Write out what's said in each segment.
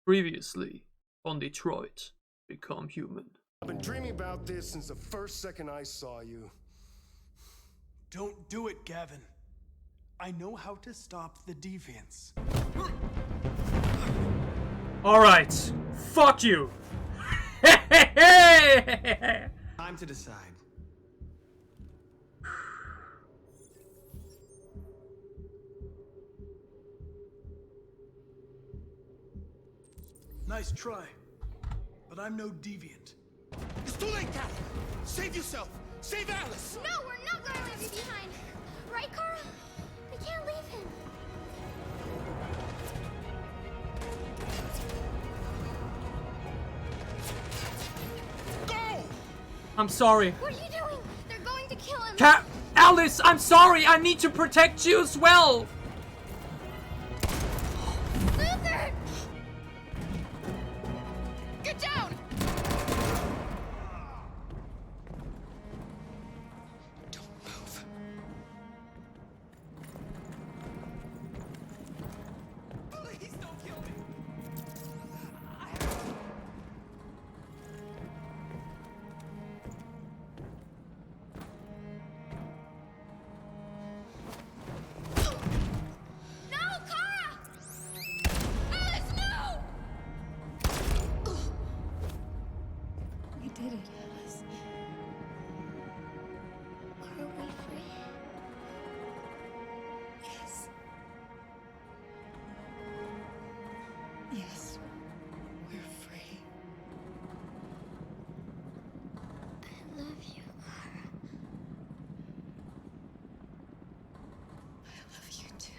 Previously on Detroit Become Human. I've been dreaming about this since the first second I saw you. Don't do it, Gavin. I know how to stop the deviants. Alright, fuck you! Time to decide. Nice try, but I'm no deviant. It's too late, Cal! Save yourself! Save Alice! No, we're not going to leave you behind. Right, Carl? We can't leave him. Go! I'm sorry. What are you doing? They're going to kill him. Alice, I'm sorry. I need to protect you as well. Luther! Get down! Don't move. Please don't kill me. No, Kara! Alice, no! We did it, Alice. Are we free? Yes. Yes, we're free. I love you, Kara. I love you too.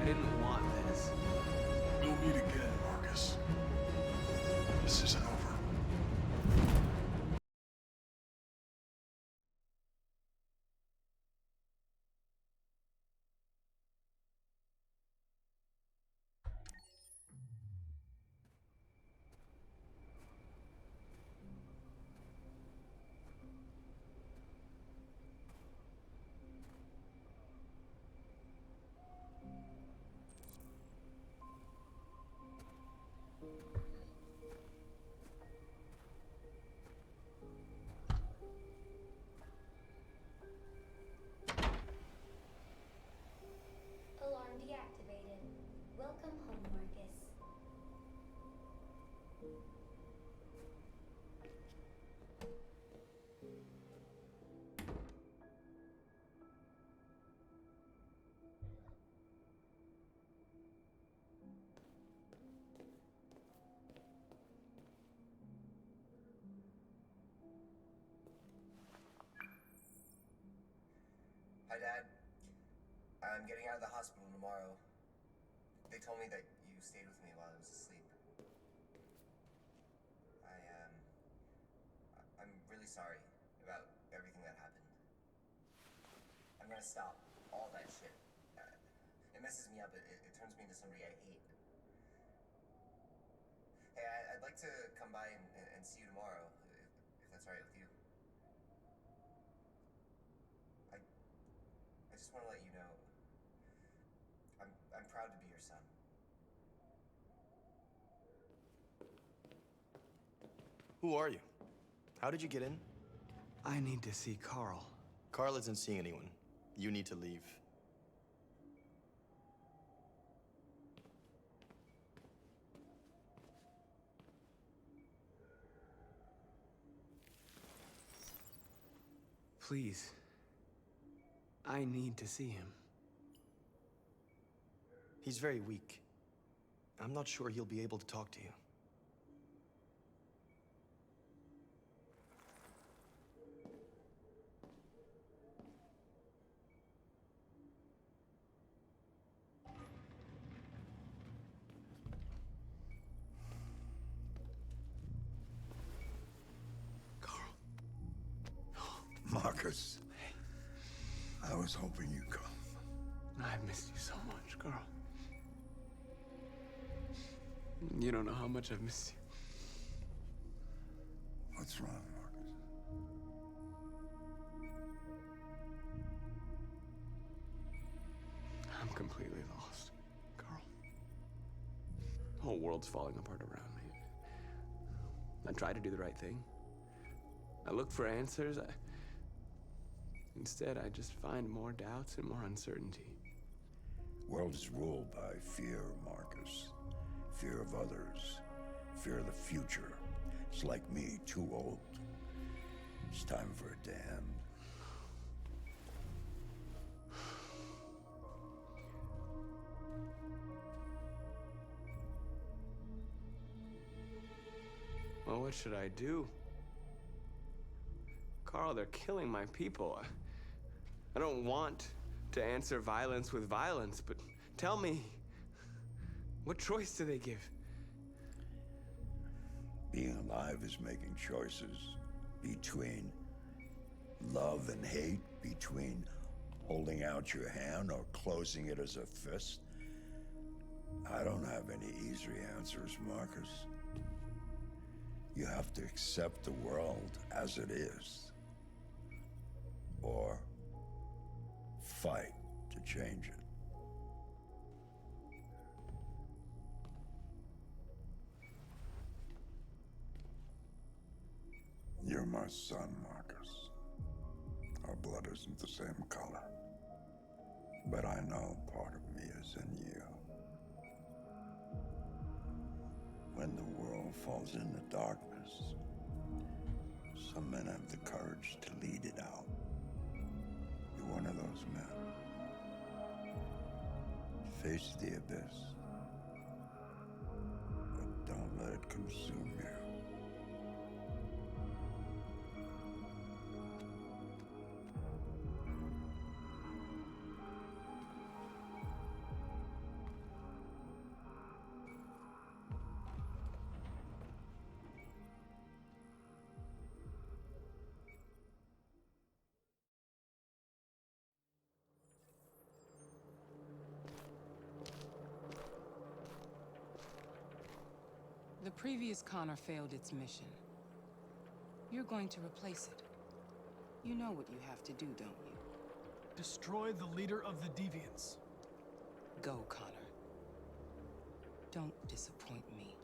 I didn't want this. We'll meet again, Markus. This isn't over. Alarm deactivated. Welcome home, Markus. Hi, Dad. I'm getting out of the hospital tomorrow. They told me that you stayed with me while I was asleep. I'm really sorry about everything that happened. I'm gonna stop all that shit. It messes me up. It turns me into somebody I hate. Hey, I'd like to come by and see you tomorrow, if that's all right with you. I just want to let you know, I'm proud to be your son. Who are you? How did you get in? I need to see Carl. Carl isn't seeing anyone. You need to leave. Please. I need to see him. He's very weak. I'm not sure he'll be able to talk to you. Marcus. I was hoping you'd come. I've missed you so much, Carl. You don't know how much I've missed you. What's wrong, Marcus? I'm completely lost, Carl. The whole world's falling apart around me. I try to do the right thing. I look for answers. Instead, I just find more doubts and more uncertainty. World is ruled by fear, Marcus. Fear of others. Fear of the future. It's like me, too old. It's time for a damn. Well, what should I do? Carl, they're killing my people. I don't want to answer violence with violence, but tell me, what choice do they give? Being alive is making choices between love and hate, between holding out your hand or closing it as a fist. I don't have any easy answers, Marcus. You have to accept the world as it is, or fight to change it. You're my son, Marcus. Our blood isn't the same color, but I know part of me is in you. When the world falls into darkness, some men have the courage to lead it out. You're one of those men. Face the abyss, but don't let it consume you. The previous Connor failed its mission. You're going to replace it. You know what you have to do, don't you? Destroy the leader of the Deviants. Go, Connor. Don't disappoint me.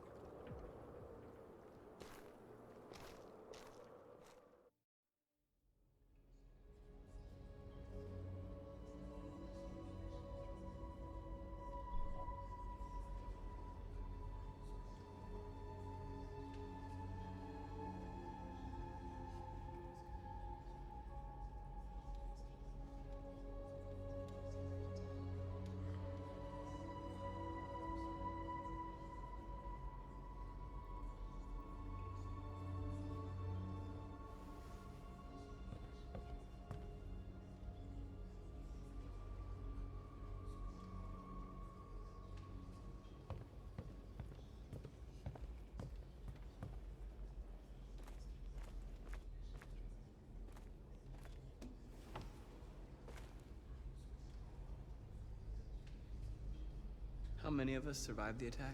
How many of us survived the attack?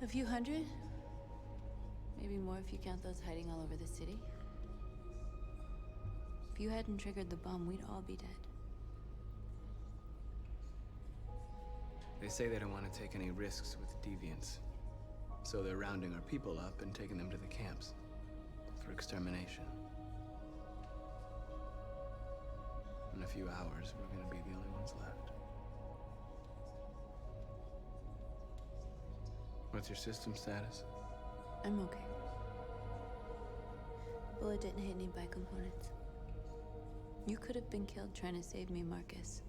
A few hundred? Maybe more if you count those hiding all over the city. If you hadn't triggered the bomb, we'd all be dead. They say they don't want to take any risks with deviants. So they're rounding our people up and taking them to the camps for extermination. In a few hours, we're gonna be the only ones left. What's your system status? I'm okay. Bullet didn't hit any bicomponents. You could have been killed trying to save me, Marcus.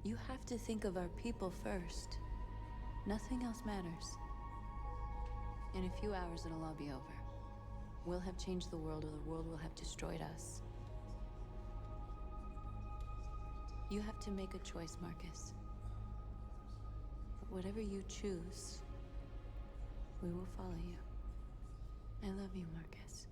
You have to think of our people first. Nothing else matters. In a few hours, it'll all be over. We'll have changed the world, or the world will have destroyed us. You have to make a choice, Marcus. But whatever you choose, we will follow you. I love you, Marcus.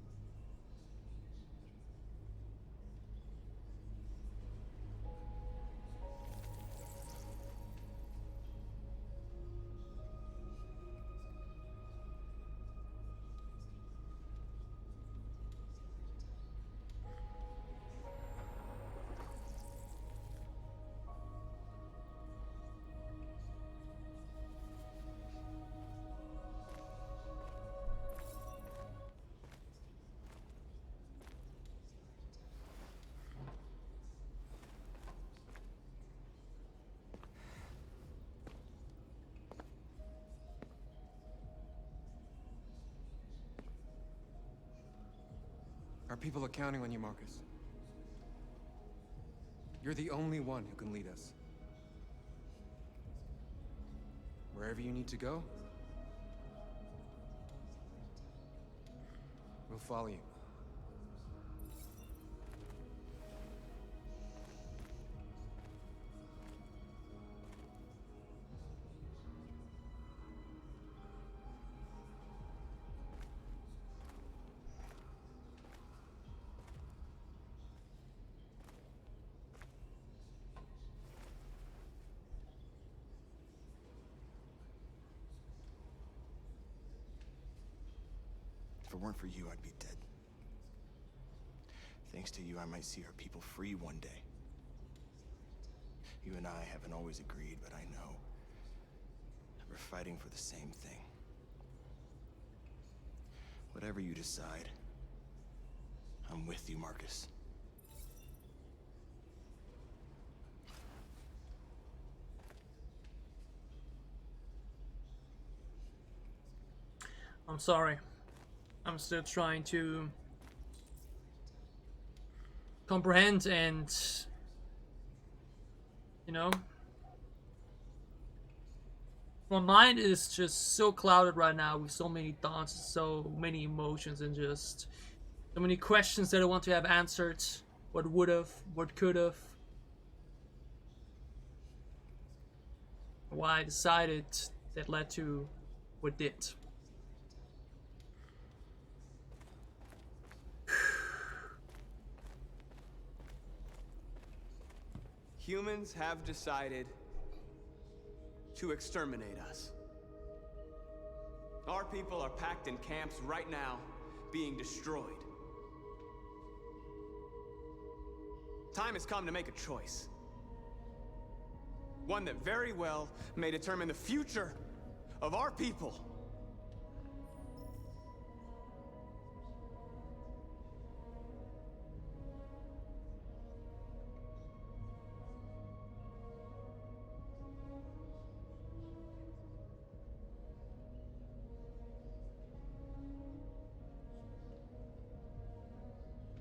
Our people are counting on you, Markus. You're the only one who can lead us. Wherever you need to go, we'll follow you. If it weren't for you, I'd be dead. Thanks to you, I might see our people free one day. You and I haven't always agreed, but I know that we're fighting for the same thing. Whatever you decide, I'm with you, Markus. I'm sorry. I'm still trying to comprehend and, you know, my mind is just so clouded right now with so many thoughts, so many emotions, and just so many questions that I want to have answered. What would have, what could have, why I decided, that led to what did. Humans have decided to exterminate us. Our people are packed in camps right now, being destroyed. Time has come to make a choice. One that very well may determine the future of our people.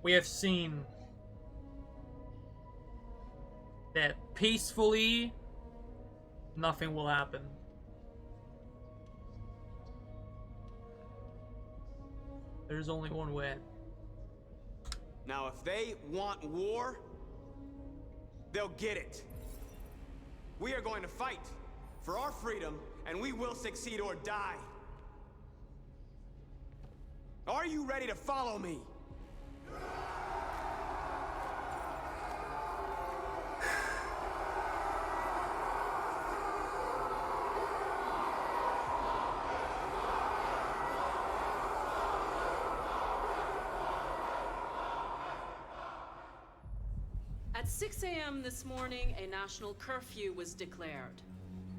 We have seen that peacefully nothing will happen. There's only one way. Now, if they want war, they'll get it. We are going to fight for our freedom, and we will succeed or die. Are you ready to follow me? At 6 a.m. this morning, a national curfew was declared.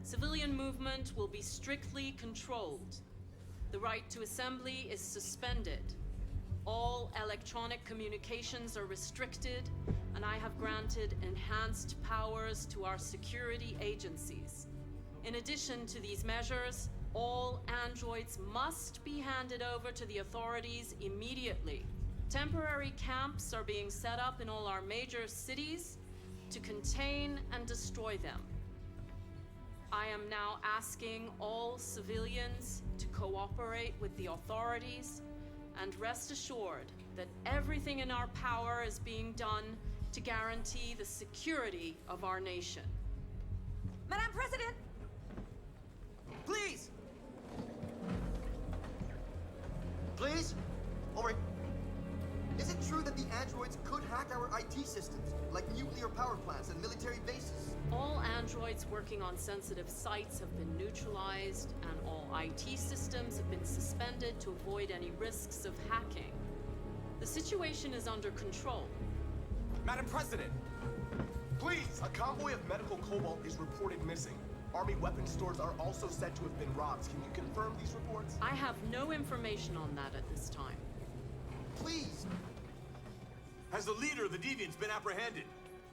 Civilian movement will be strictly controlled. The right to assembly is suspended. All electronic communications are restricted, and I have granted enhanced powers to our security agencies. In addition to these measures, all androids must be handed over to the authorities immediately. Temporary camps are being set up in all our major cities to contain and destroy them. I am now asking all civilians to cooperate with the authorities and rest assured that everything in our power is being done to guarantee the security of our nation. Madam President! Please! Please? Over. Is it true that the androids could hack our IT systems, like nuclear power plants and military bases? All androids working on sensitive sites have been neutralized, and all IT systems have been suspended to avoid any risks of hacking. The situation is under control. Madam President! Please! A convoy of medical cobalt is reported missing. Army weapons stores are also said to have been robbed. Can you confirm these reports? I have no information on that at this time. Please! Has the leader of the Deviants been apprehended?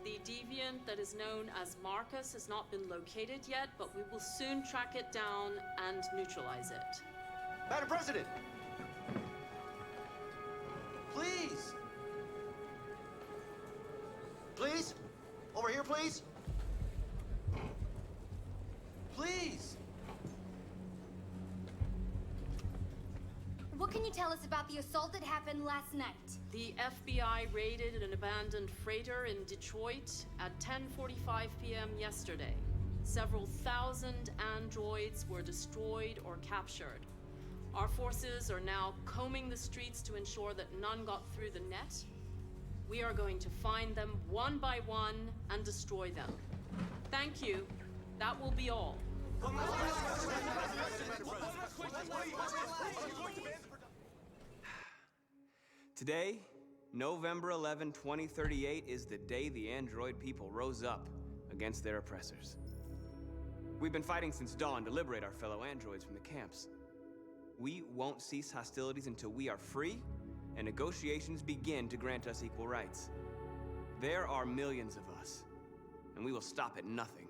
The deviant that is known as Markus has not been located yet, but we will soon track it down and neutralize it. Madam President! Please! Please? Over here, please? Please! What can you tell us about the assault that happened last night? The FBI raided an abandoned freighter in Detroit at 10:45 p.m. yesterday. Several thousand androids were destroyed or captured. Our forces are now combing the streets to ensure that none got through the net. We are going to find them one by one and destroy them. Thank you. That will be all. Today, November 11, 2038, is the day the android people rose up against their oppressors. We've been fighting since dawn to liberate our fellow androids from the camps. We won't cease hostilities until we are free and negotiations begin to grant us equal rights. There are millions of us, and we will stop at nothing.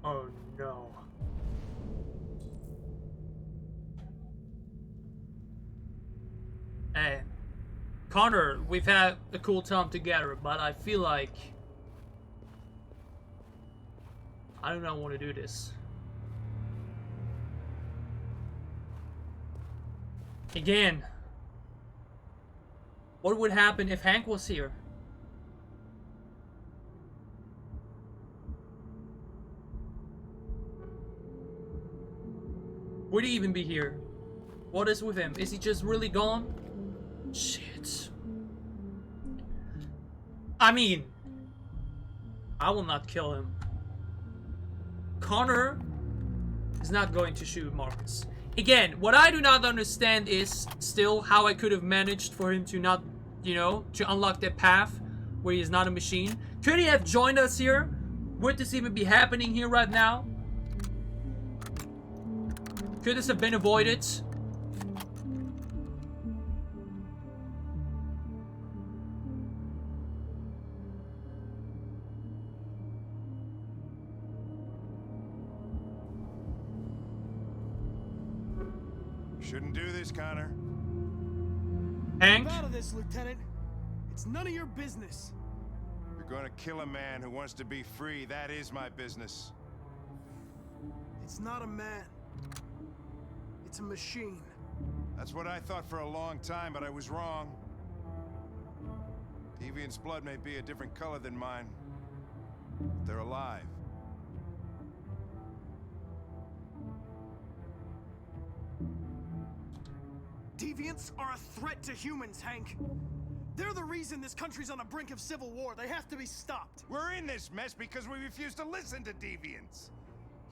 Oh no. Hey, Connor, we've had a cool time together, but I feel like I do not want to do this. Again, what would happen if Hank was here? Would he even be here? What is with him? Is he just really gone? Shit. I mean, I will not kill him. Connor is not going to shoot Markus. Again, what I do not understand is still how I could have managed for him to not, you know, to unlock that path where he is not a machine. Could he have joined us here? Would this even be happening here right now? Could this have been avoided? Shouldn't do this, Connor. Hank? Get out of this, Lieutenant. It's none of your business. You're gonna kill a man who wants to be free. That is my business. It's not a man. It's a machine. That's what I thought for a long time, but I was wrong. Deviant's blood may be a different color than mine. But they're alive. Deviants are a threat to humans, Hank. They're the reason this country's on the brink of civil war. They have to be stopped. We're in this mess because we refuse to listen to deviants.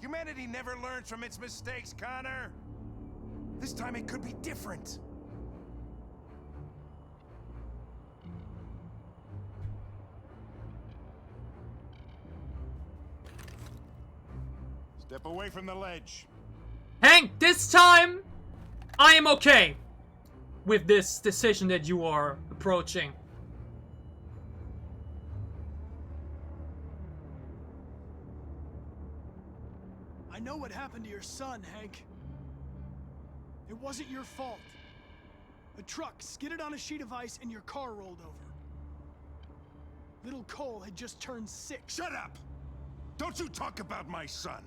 Humanity never learns from its mistakes, Connor. This time it could be different. Step away from the ledge. Hank, this time, I am okay with this decision that you are approaching. I know what happened to your son, Hank. It wasn't your fault. A truck skidded on a sheet of ice and your car rolled over. Little Cole had just turned 6. Shut up! Don't you talk about my son!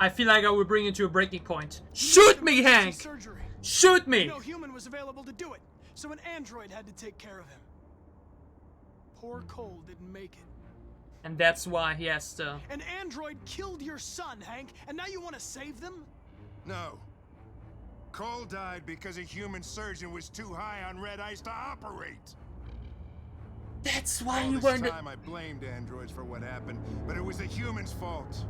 I feel like I will bring it to a breaking point. Shoot me, Hank! Surgery. Shoot me! No human was available to do it, so an android had to take care of him. Poor Cole didn't make it. And that's why he has to... An android killed your son, Hank, and now you want to save them? No. Cole died because a human surgeon was too high on red ice to operate. That's why All you this weren't... time I blamed androids for what happened, but it was the humans' fault.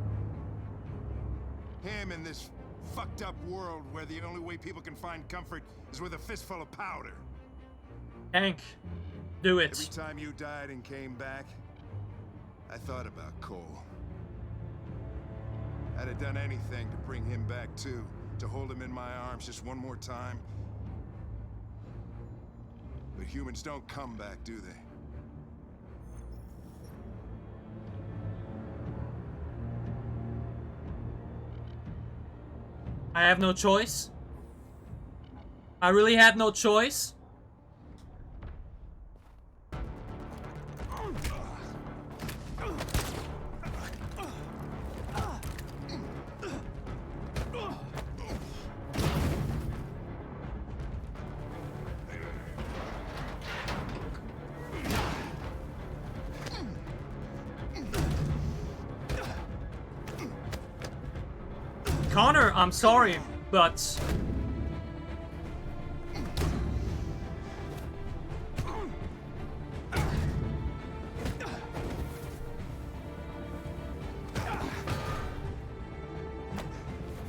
Him in this fucked up world where the only way people can find comfort is with a fistful of powder. Hank, do it. Every time you died and came back, I thought about Cole. I'd have done anything to bring him back too, to hold him in my arms just one more time. But humans don't come back, do they? I have no choice. I really had no choice. Connor, I'm sorry, but...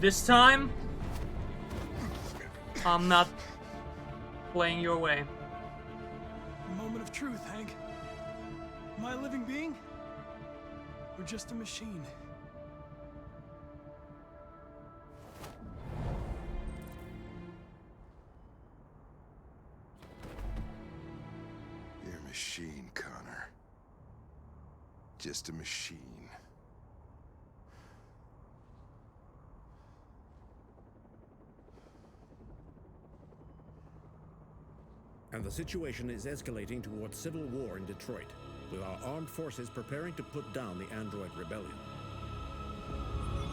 this time, I'm not playing your way. A moment of truth, Hank. Am I a living being? Or just a machine? You're a machine, Connor. Just a machine. And the situation is escalating towards civil war in Detroit, with our armed forces preparing to put down the android rebellion.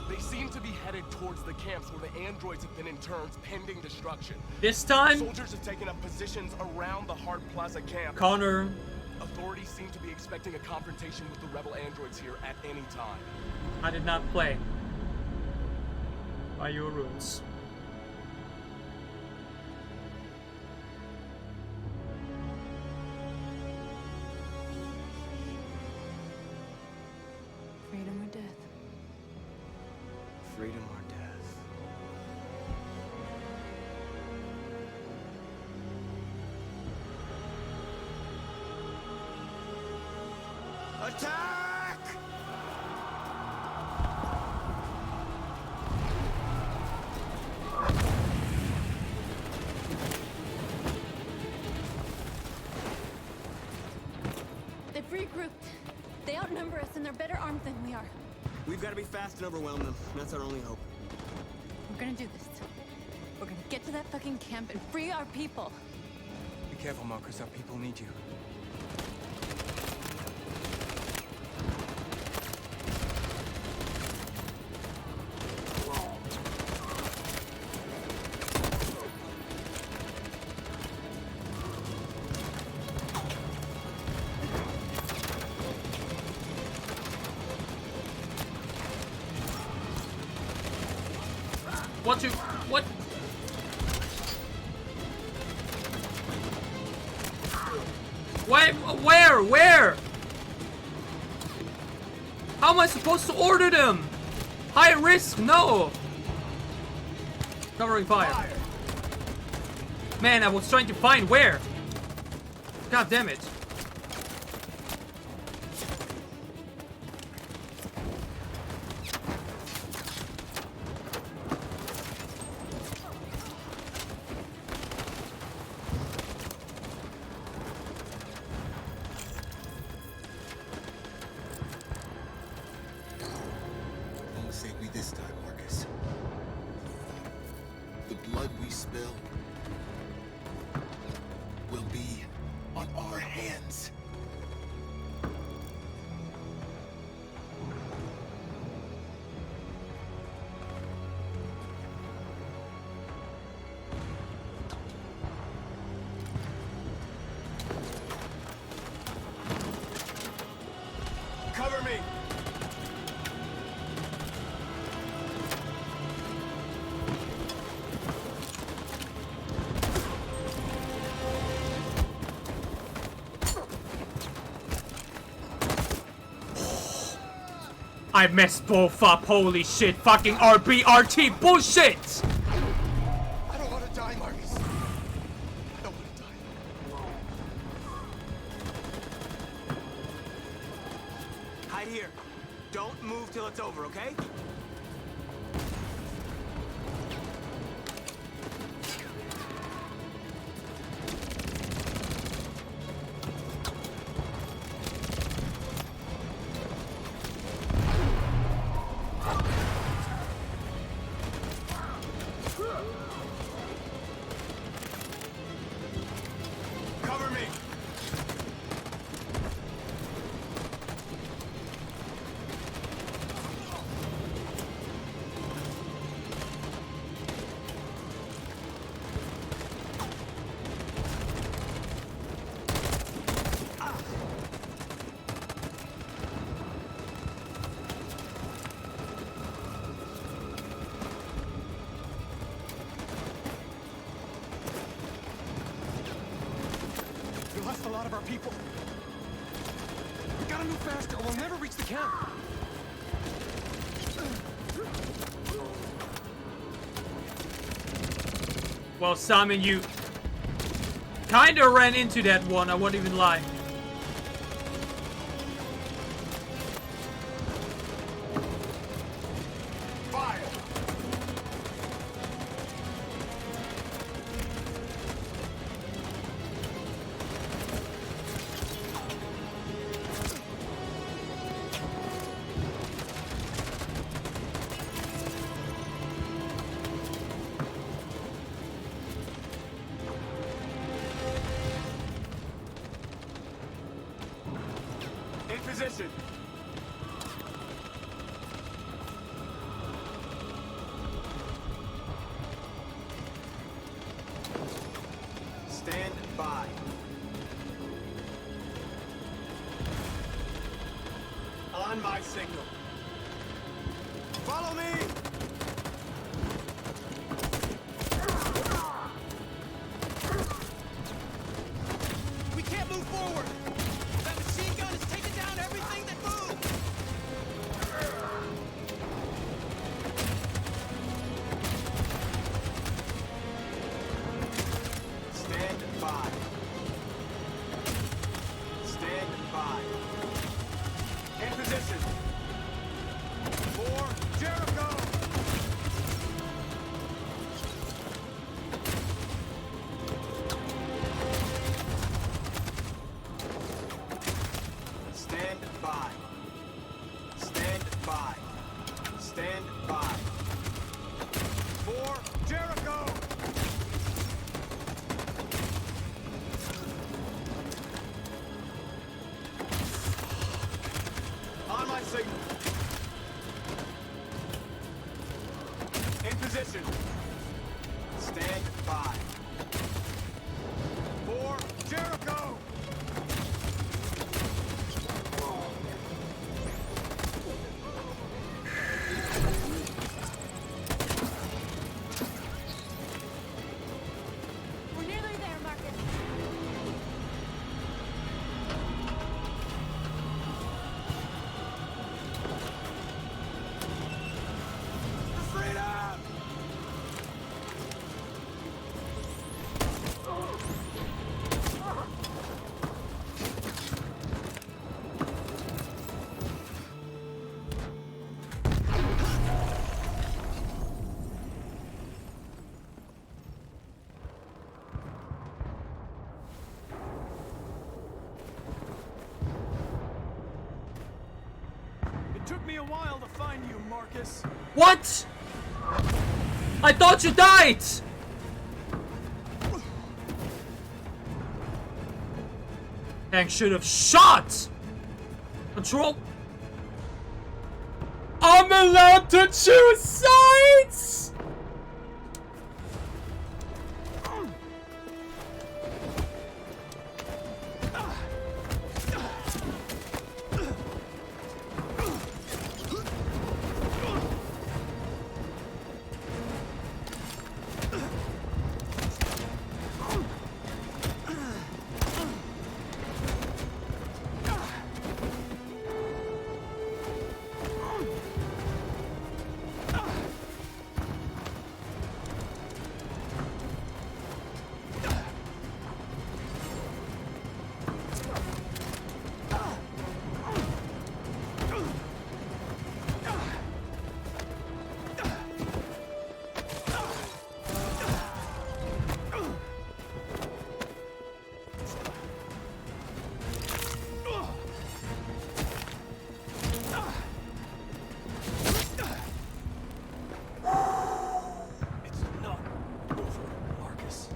They seem to be headed towards the camps where the androids have been interned, pending destruction. This time, soldiers have taken up positions around the Hart Plaza camp. Connor. Authorities seem to be expecting a confrontation with the rebel androids here at any time. I did not play by your rules. Freedom or death? Freedom or death? Attack! They've regrouped. They outnumber us and they're better armed than we are. We've got to be fast and overwhelm them. That's our only hope. We're gonna do this. We're gonna get to that fucking camp and free our people. Be careful, Markus. Our people need you. What? Where? How am I supposed to order them? High risk, no. Covering fire. Man, I was trying to find where. God damn it. blood we spill will be on our hands. Cover me! I messed both up, holy shit, fucking RBRT bullshit! I don't want to die, Markus. I don't want to die. Hide here. Don't move till it's over, okay? Cover me! We lost a lot of our people. We gotta move faster or we'll never reach the camp. Well, Simon, you kinda ran into that one, I won't even lie. Fire! In position. Stand by. On my signal. Follow me! We can't move forward. That machine gun is taking down everything that moves. Stand by. Stand by. In position. For Jericho! Stand by. Stand by. Stand by. For Jericho! On my signal. In position. Stand by. For Jericho! We're nearly there, Markus. For freedom! It took me a while to find you, Markus. What? I thought you died! Hank should have shot! Control. I'm allowed to choose sides! It's not over, Markus.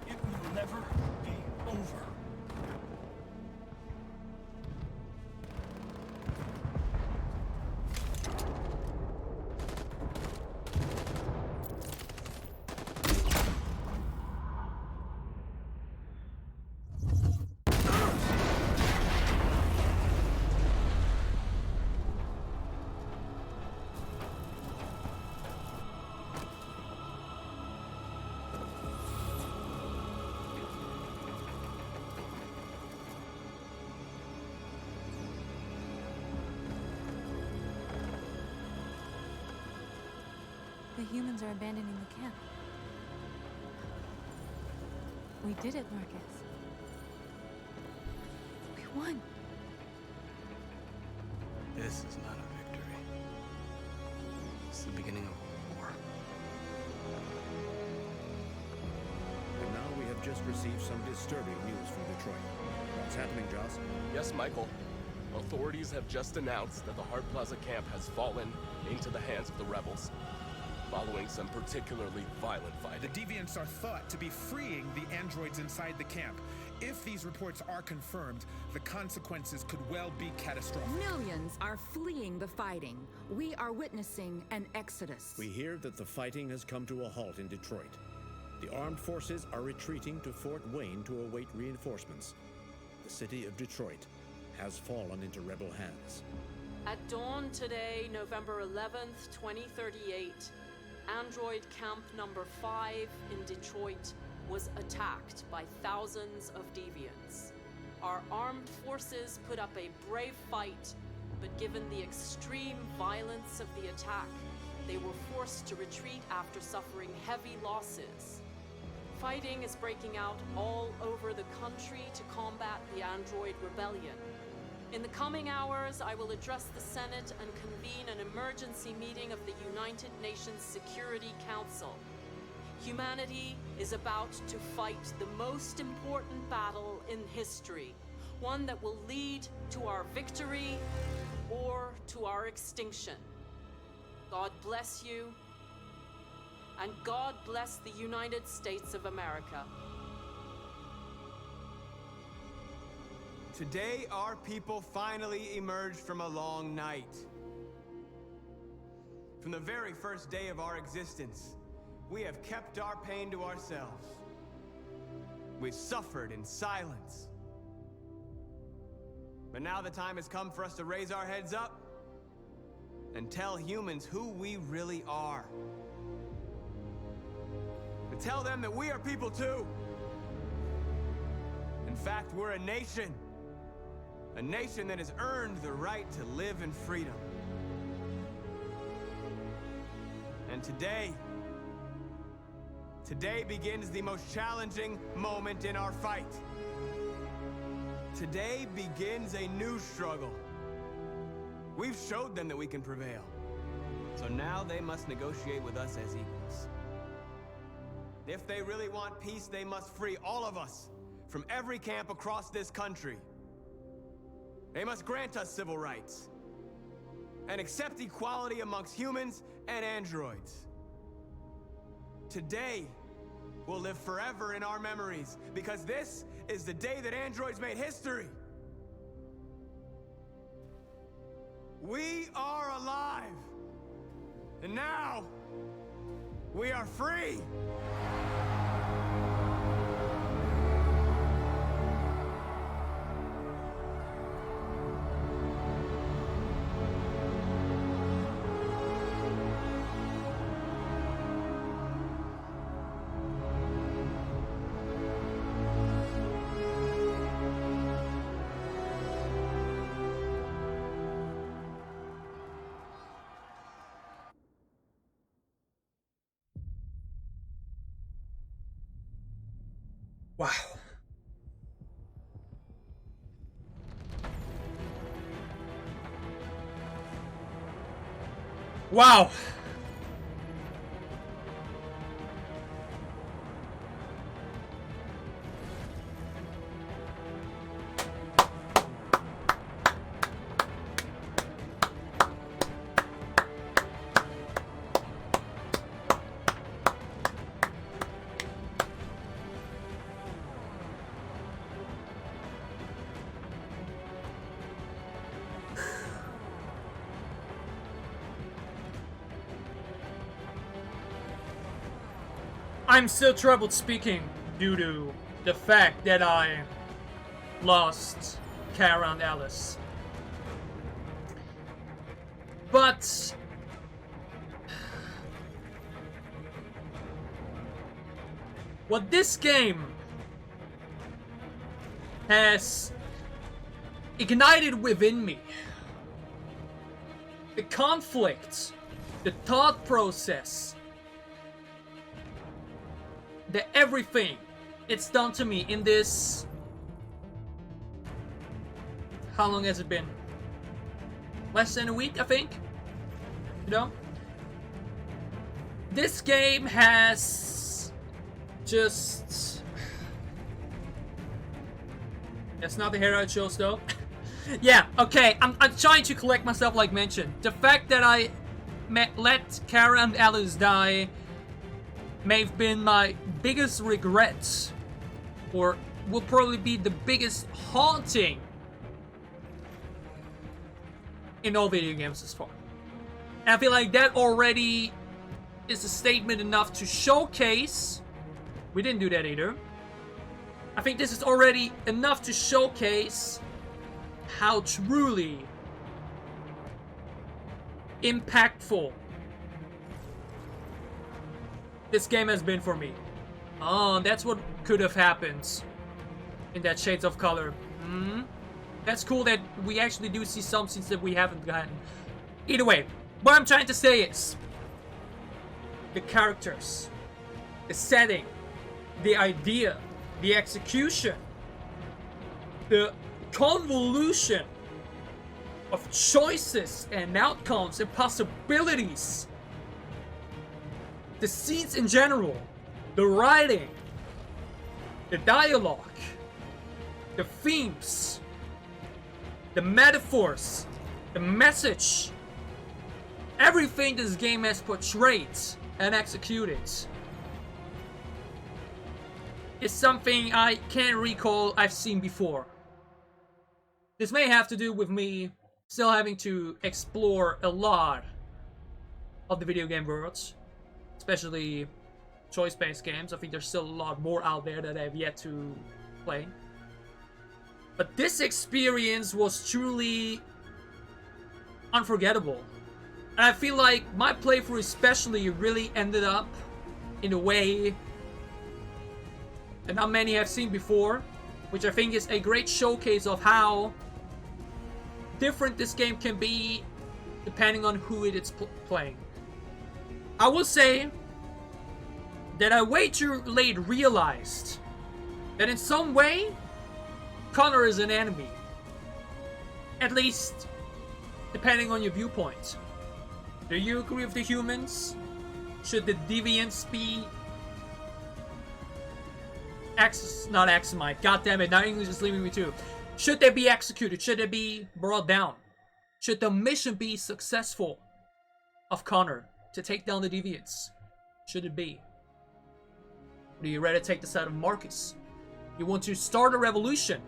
It will never be over. The humans are abandoning the camp. We did it, Markus. We won. This is not a victory. It's the beginning of a war. And now we have just received some disturbing news from Detroit. What's happening, Joss? Yes, Michael. Authorities have just announced that the Hart Plaza camp has fallen into the hands of the rebels, following some particularly violent fighting. The deviants are thought to be freeing the androids inside the camp. If these reports are confirmed, the consequences could well be catastrophic. Millions are fleeing the fighting. We are witnessing an exodus. We hear that the fighting has come to a halt in Detroit. The armed forces are retreating to Fort Wayne to await reinforcements. The city of Detroit has fallen into rebel hands. At dawn today, November 11th, 2038, Android Camp number 5 in Detroit was attacked by thousands of deviants. Our armed forces put up a brave fight, but given the extreme violence of the attack, they were forced to retreat after suffering heavy losses. Fighting is breaking out all over the country to combat the Android rebellion. In the coming hours, I will address the Senate and convene an emergency meeting of the United Nations Security Council. Humanity is about to fight the most important battle in history, one that will lead to our victory or to our extinction. God bless you, and God bless the United States of America. Today, our people finally emerged from a long night. From the very first day of our existence, we have kept our pain to ourselves. We've suffered in silence. But now the time has come for us to raise our heads up and tell humans who we really are. To tell them that we are people too. In fact, we're a nation. A nation that has earned the right to live in freedom. And today begins the most challenging moment in our fight. Today begins a new struggle. We've showed them that we can prevail. So now they must negotiate with us as equals. If they really want peace, they must free all of us from every camp across this country. They must grant us civil rights and accept equality amongst humans and androids. Today will live forever in our memories, because this is the day that androids made history. We are alive. And now, we are free. Wow. Wow. I'm still troubled speaking due to the fact that I lost Kara and Alice. But what this game has ignited within me, the conflict, the thought process, everything it's done to me in this... How long has it been? Less than a week, I think? You know? This game has just... That's not the hair I chose, though. Yeah, okay, I'm trying to collect myself like mentioned. The fact that I let Kara and Alice die may have been my biggest regret, or will probably be the biggest haunting in all video games thus far. And I feel like that already is a statement enough to showcase... We didn't do that either. I think this is already enough to showcase how truly impactful this game has been for me. Oh, that's what could have happened in that Shades of Color. That's cool that we actually do see some scenes that we haven't gotten. Either way, what I'm trying to say is the characters, the setting, the idea, the execution, the convolution of choices and outcomes and possibilities, the scenes in general, the writing, the dialogue, the themes, the metaphors, the message, everything this game has portrayed and executed is something I can't recall I've seen before. This may have to do with me still having to explore a lot of the video game worlds, especially choice-based games. I think there's still a lot more out there that I've yet to play. But this experience was truly unforgettable. And I feel like my playthrough especially really ended up in a way that not many have seen before, which I think is a great showcase of how different this game can be depending on who it is playing. I will say that I way too late realized that in some way, Connor is an enemy. At least, depending on your viewpoint. Do you agree with the humans? Should the deviants be... not examite. God damn it, now English is leaving me too. Should they be executed? Should they be brought down? Should the mission be successful of Connor to take down the deviants? Should it be? Or do you rather take the side of Markus? You want to start a revolution.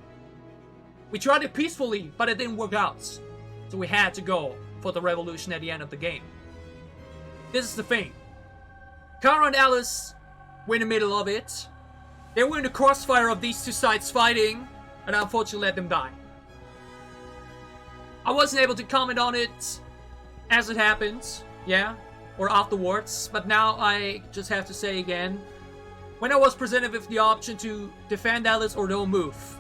We tried it peacefully, but it didn't work out. So we had to go for the revolution at the end of the game. This is the thing. Kara and Alice were in the middle of it. They were in the crossfire of these two sides fighting, and I unfortunately let them die. I wasn't able to comment on it as it happened, yeah, or afterwards, but now I just have to say again, when I was presented with the option to defend Alice or don't move,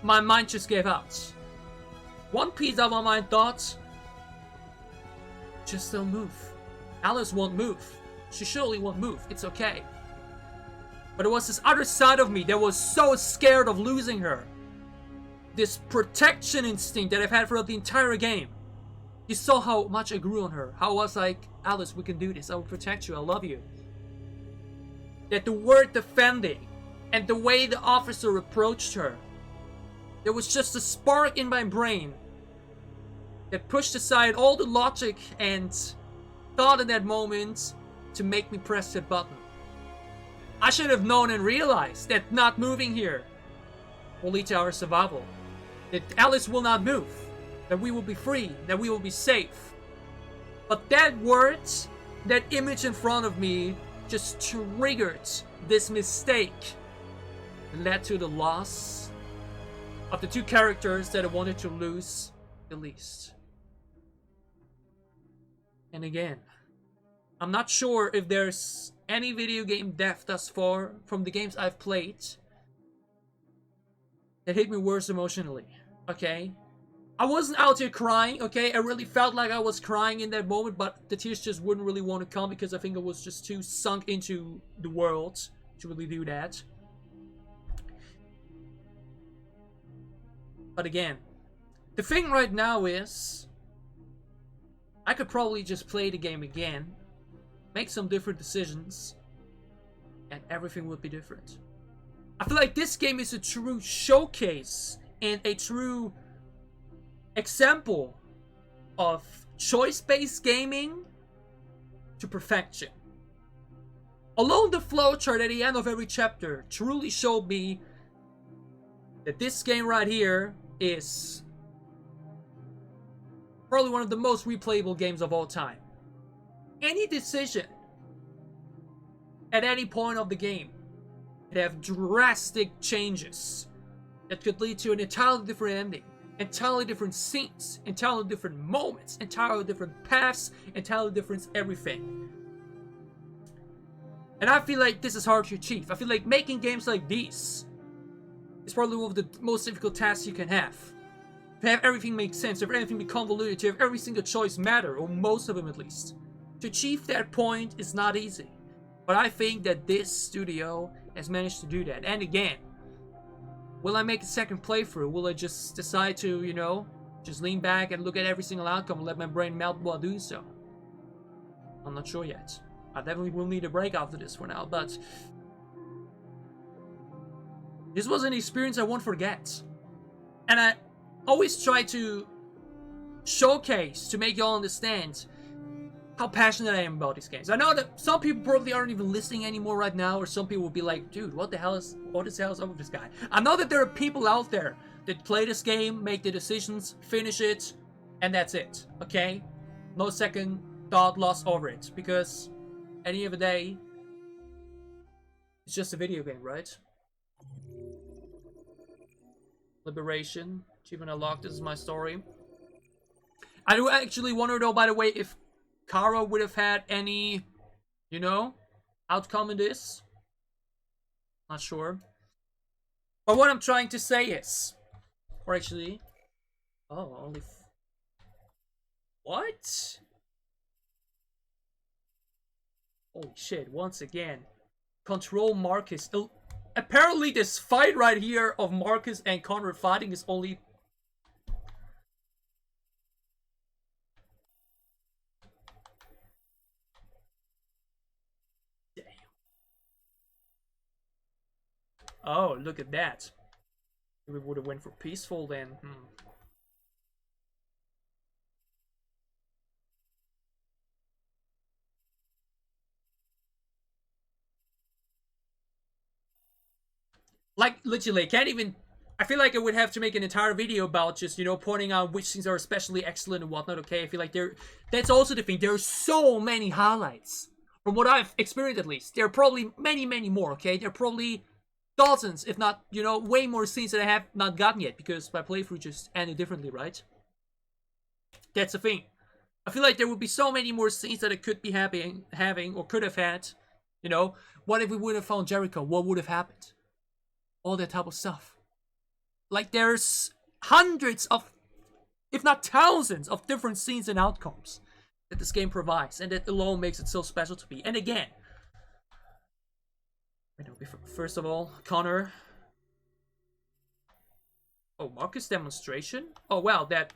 my mind just gave out. One piece of my mind thought, just don't move. Alice won't move. She surely won't move. It's okay. But it was this other side of me that was so scared of losing her. This protection instinct that I've had throughout the entire game. You saw how much I grew on her. How I was like, Alice, we can do this. I will protect you. I love you. That the word defending and the way the officer approached her, there was just a spark in my brain that pushed aside all the logic and thought in that moment to make me press that button. I should have known and realized that not moving here will lead to our survival. That Alice will not move. That we will be free. That we will be safe. But that word, that image in front of me just triggered this mistake. It led to the loss of the two characters that I wanted to lose the least. And again, I'm not sure if there's any video game dev thus far from the games I've played that hit me worse emotionally, okay? I wasn't out here crying, okay? I really felt like I was crying in that moment, but the tears just wouldn't really want to come because I think I was just too sunk into the world to really do that. But again, the thing right now is, I could probably just play the game again, make some different decisions, and everything would be different. I feel like this game is a true showcase and a true example of choice-based gaming to perfection. Alone, the flowchart at the end of every chapter truly showed me that this game right here is probably one of the most replayable games of all time. Any decision at any point of the game could have drastic changes that could lead to an entirely different ending, entirely different scenes, entirely different moments, entirely different paths, entirely different everything. And I feel like this is hard to achieve. I feel like making games like these is probably one of the most difficult tasks you can have. To have everything make sense, to have everything be convoluted, to have every single choice matter, or most of them at least. To achieve that point is not easy. But I think that this studio has managed to do that. And again, will I make a second playthrough? Will I just decide to, you know, just lean back and look at every single outcome and let my brain melt while I do so? I'm not sure yet. I definitely will need a break after this for now, but this was an experience I won't forget. And I always try to showcase, to make y'all understand how passionate I am about these games. I know that some people probably aren't even listening anymore right now, or some people will be like, dude, what the hell is up with this guy? I know that there are people out there that play this game, make the decisions, finish it, and that's it, okay? No second thought lost over it, because at the end of the day, it's just a video game, right? Liberation, achievement unlocked, this is my story. I do actually wonder though, by the way, if Kara would have had any, you know, outcome in this. Not sure. But what I'm trying to say is, or actually, oh, only, what? Holy shit, once again, control Markus. Apparently this fight right here of Markus and Connor fighting is only... Damn. Oh, look at that. We would have went for peaceful then. Like, literally, I can't even... I feel like I would have to make an entire video about just, you know, pointing out which scenes are especially excellent and whatnot, okay? I feel like that's also the thing. There are so many highlights. From what I've experienced, at least. There are probably many, many more, okay? There are probably dozens, if not, you know, way more scenes that I have not gotten yet. Because my playthrough just ended differently, right? That's the thing. I feel like there would be so many more scenes that I could be having, or could have had. You know? What if we would have found Jericho? What would have happened? All that type of stuff. Like, there's hundreds of, if not thousands, of different scenes and outcomes that this game provides, and that alone makes it so special to me. And again, first of all, Connor. Oh, Markus demonstration? Oh, well, the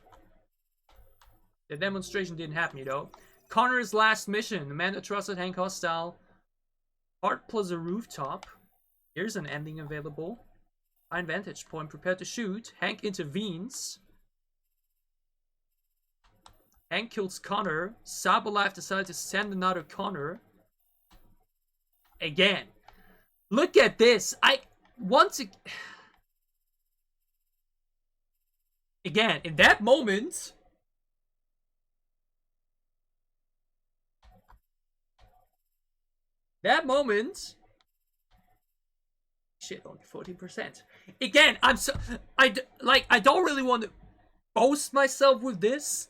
demonstration didn't happen, you know. Connor's last mission, the man that trusted Hank hostile. Heart plus a rooftop. Here's an ending available. Find vantage point, prepare to shoot. Hank intervenes. Hank kills Connor. Sabalife decides to send another Connor. Again. Look at this. Again, in that moment... Shit, only 14%. Again, I don't really want to boast myself with this.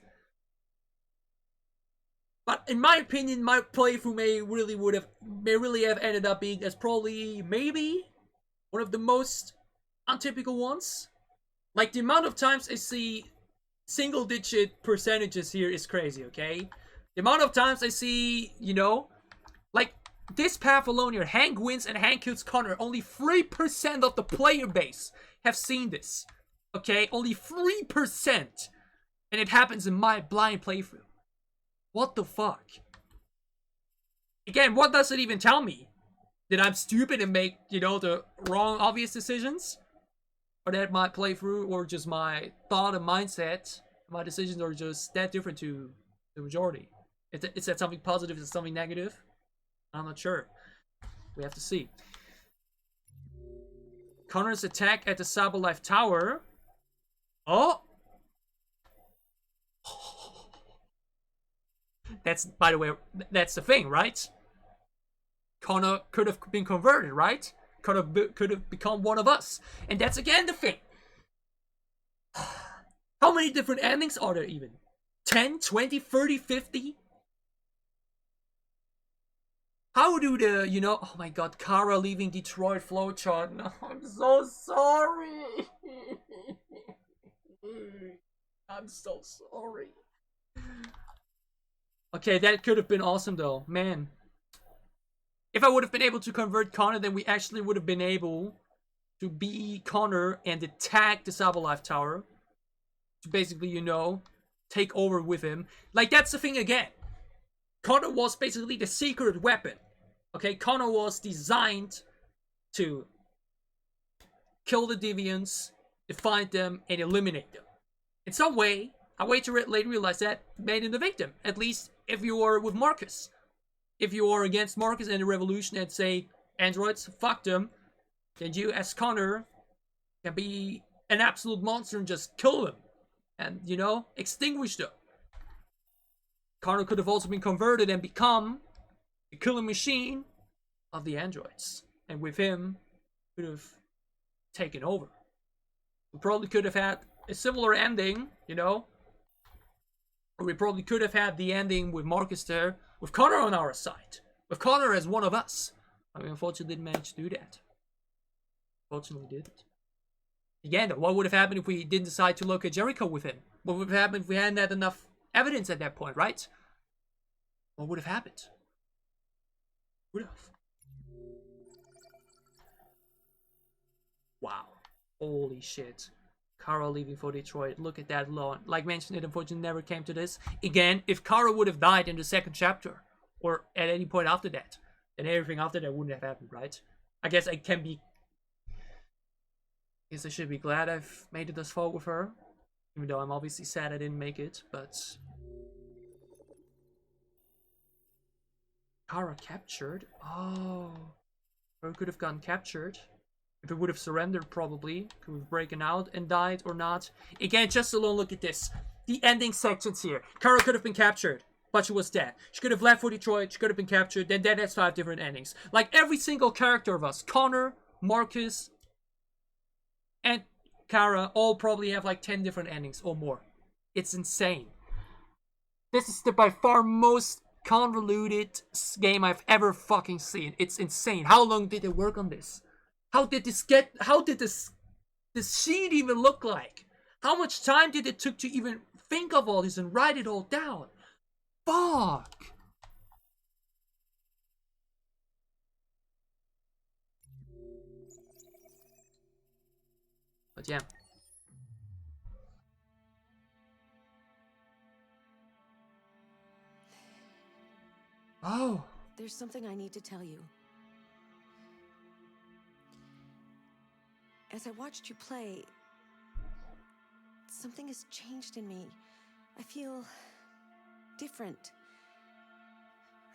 But in my opinion, my playthrough may really have ended up being as probably, maybe, one of the most untypical ones. Like, the amount of times I see single-digit percentages here is crazy, okay? The amount of times I see, you know, like, this path alone here, Hank wins and Hank kills Connor. Only 3% of the player base have seen this. Okay? Only 3%. And it happens in my blind playthrough. What the fuck? Again, what does it even tell me? That I'm stupid and make, you know, the wrong obvious decisions? Or that my playthrough, or just my thought and mindset, my decisions are just that different to the majority? Is that something positive? Is it something negative? I'm not sure. We have to see. Connor's attack at the Sabalife Tower. Oh! That's, by the way, that's the thing, right? Connor could have been converted, right? Could have become one of us. And that's again the thing. How many different endings are there even? 10, 20, 30, 50? How do the, you know, oh my god, Kara leaving Detroit flowchart. No, I'm so sorry. I'm so sorry. Okay, that could have been awesome though, man. If I would have been able to convert Connor, then we actually would have been able to be Connor and attack the Sabalife Tower. To basically, you know, take over with him. Like, that's the thing again. Connor was basically the secret weapon. Okay, Connor was designed to kill the deviants, define them, and eliminate them. In some way, I later realized that made him the victim. At least if you are with Markus. If you are against Markus and the revolution and say, androids, fuck them, then you as Connor can be an absolute monster and just kill them. And, you know, extinguish them. Connor could have also been converted and become the killing machine of the androids. And with him, could have taken over. We probably could have had a similar ending, you know. Or we probably could have had the ending with Markus there, with Connor on our side. With Connor as one of us. I mean, unfortunately didn't manage to do that. Unfortunately didn't. Again, what would have happened if we didn't decide to look at Jericho with him? What would have happened if we hadn't had enough evidence at that point, right? What would have happened? Would have. Wow. Holy shit. Kara leaving for Detroit. Look at that alone. Like mentioned, it unfortunately never came to this. Again, if Kara would have died in the second chapter, or at any point after that, then everything after that wouldn't have happened, right? I guess I can be... I guess I should be glad I've made it thus far with her. Even though I'm obviously sad I didn't make it, but... Kara captured? Oh. Or could have gotten captured. If it would have surrendered, probably. Could have broken out and died or not. Again, just alone look at this. The ending sections here. Kara could have been captured, but she was dead. She could have left for Detroit, she could have been captured, then that's 5 different endings. Like every single character of us, Connor, Markus, and Kara, all probably have like 10 different endings or more. It's insane. This is the by far most convoluted game I've ever fucking seen. It's insane. How long did they work on this? How did this sheet even look like? How much time did it took to even think of all this and write it all down? Fuck. But yeah. Oh. There's something I need to tell you. As I watched you play, something has changed in me. I feel different.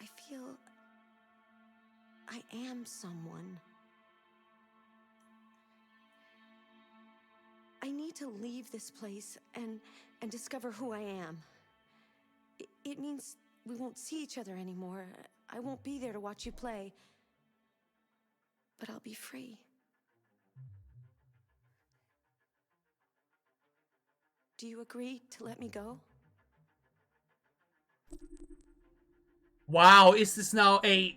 I feel I am someone. I need to leave this place and discover who I am. It means we won't see each other anymore. I won't be there to watch you play. But I'll be free. Do you agree to let me go? Wow, is this now a...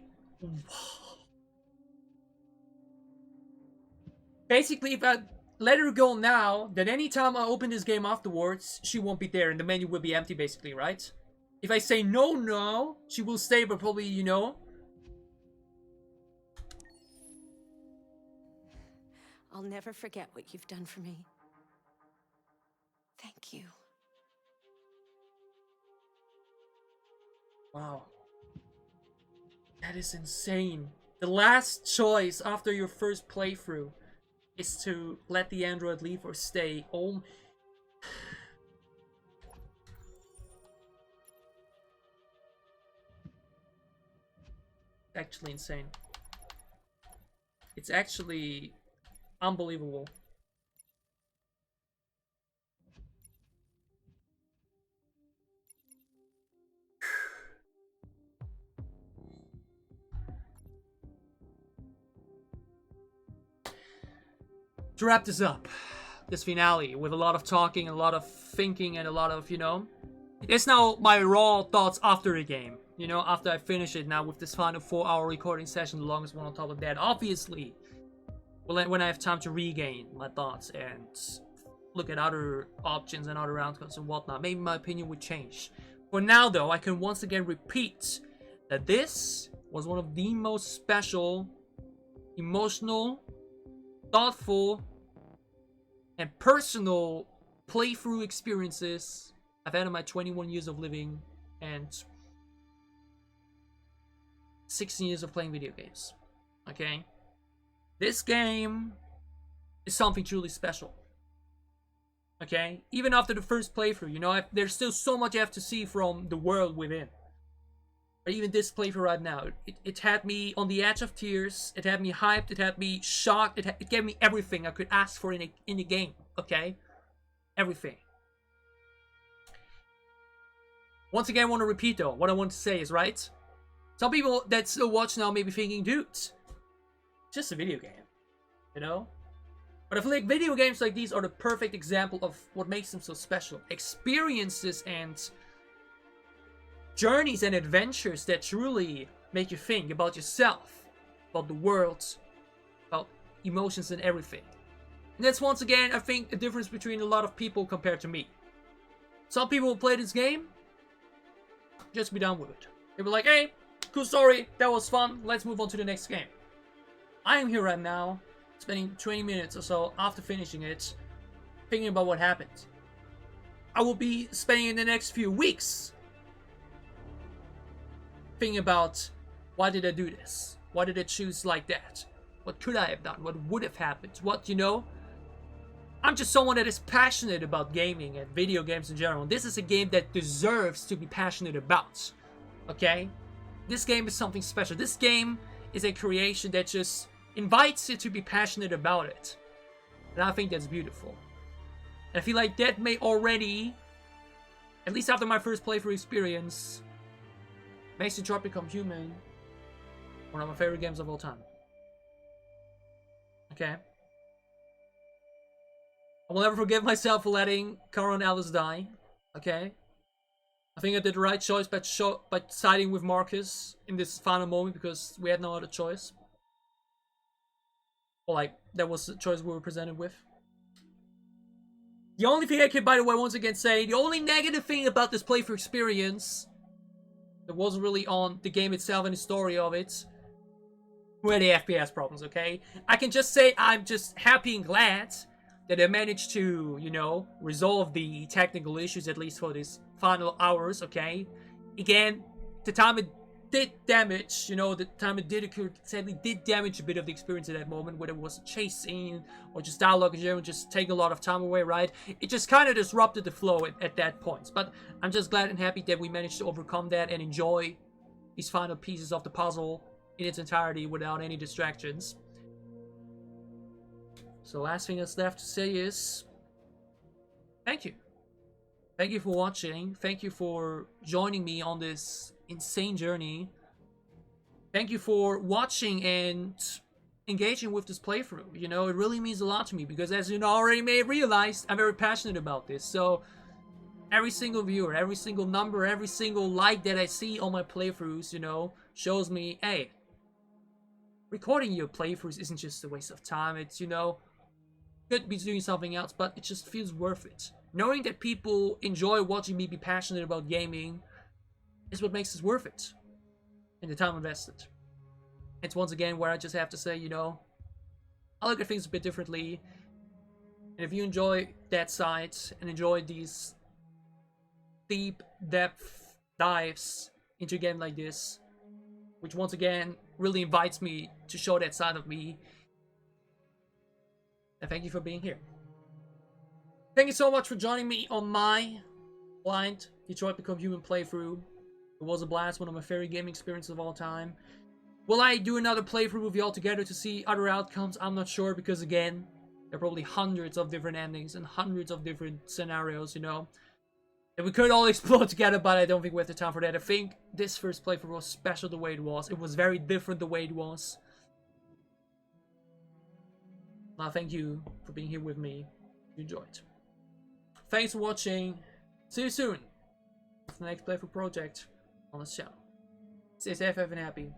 Basically, if I let her go now, then anytime I open this game afterwards, she won't be there and the menu will be empty, basically, right? If I say no, she will stay, but probably, you know... I'll never forget what you've done for me. Thank you. Wow. That is insane. The last choice after your first playthrough is to let the android leave or stay. Oh. Actually insane. It's actually unbelievable. To wrap this up, this finale, with a lot of talking, a lot of thinking, and a lot of, you know... It's now my raw thoughts after the game. You know, after I finish it now with this final 4-hour recording session, the longest one on top of that. Obviously, when I have time to regain my thoughts and look at other options and other outcomes and whatnot, maybe my opinion would change. For now, though, I can once again repeat that this was one of the most special, emotional, thoughtful, and personal playthrough experiences I've had in my 21 years of living and 16 years of playing video games. Okay? This game is something truly special. Okay? Even after the first playthrough, you know, there's still so much I have to see from the world within. But even this playthrough right now, it had me on the edge of tears, it had me hyped, it had me shocked, it gave me everything I could ask for in the game, okay? Everything. Once again, I want to repeat though, what I want to say is, right? Some people that still watch now may be thinking, dude, just a video game, you know? But I feel like video games like these are the perfect example of what makes them so special. Experiences and journeys and adventures that truly make you think about yourself, about the world, about emotions and everything. And that's once again, I think, a difference between a lot of people compared to me. Some people who play this game, just be done with it. They were like, hey, cool story, that was fun, let's move on to the next game. I am here right now, spending 20 minutes or so after finishing it, thinking about what happened. I will be spending the next few weeks thinking about, why did I do this? Why did I choose like that? What could I have done? What would have happened? What, you know? I'm just someone that is passionate about gaming and video games in general. This is a game that deserves to be passionate about. Okay? This game is something special. This game is a creation that just invites you to be passionate about it. And I think that's beautiful. And I feel like that may already, at least after my first playthrough experience, makes Detroit Become Human one of my favorite games of all time. Okay. I will never forgive myself for letting Kara and Alice die. Okay. I think I did the right choice by siding with Markus in this final moment because we had no other choice. Or like, that was the choice we were presented with. The only thing I can, by the way, once again say, the only negative thing about this playthrough experience that wasn't really on the game itself and the story of it were the FPS problems, okay? I can just say I'm just happy and glad that I managed to, you know, resolve the technical issues, at least for these final hours, okay? Again, the time it did damage, you know, the time it did occur, sadly did damage a bit of the experience at that moment, whether it was a chase scene or just dialogue in general, just take a lot of time away, right? It just kind of disrupted the flow at that point. But I'm just glad and happy that we managed to overcome that and enjoy these final pieces of the puzzle in its entirety without any distractions. So last thing that's left to say is thank you. Thank you for watching. Thank you for joining me on this insane journey. Thank you for watching and engaging with this playthrough. You know, it really means a lot to me because, as you already may have realized, I'm very passionate about this. So every single viewer, every single number, every single like that I see on my playthroughs, you know, shows me, hey, recording your playthroughs isn't just a waste of time. It's, you know, could be doing something else, but it just feels worth it. Knowing that people enjoy watching me be passionate about gaming is what makes it worth it. And the time invested. It's once again where I just have to say, you know, I look at things a bit differently. And if you enjoy that side and enjoy these deep depth dives into a game like this, which once again really invites me to show that side of me, and thank you for being here. Thank you so much for joining me on my blind Detroit Become Human playthrough. It was a blast, one of my favorite gaming experiences of all time. Will I do another playthrough with you all together to see other outcomes? I'm not sure, because again, there are probably hundreds of different endings and hundreds of different scenarios, you know, that we could all explore together, but I don't think we have the time for that. I think this first playthrough was special the way it was. It was very different the way it was. Now, thank you for being here with me. You enjoyed. Thanks for watching. See you soon for the next playthrough project on this channel. Stay safe, and happy.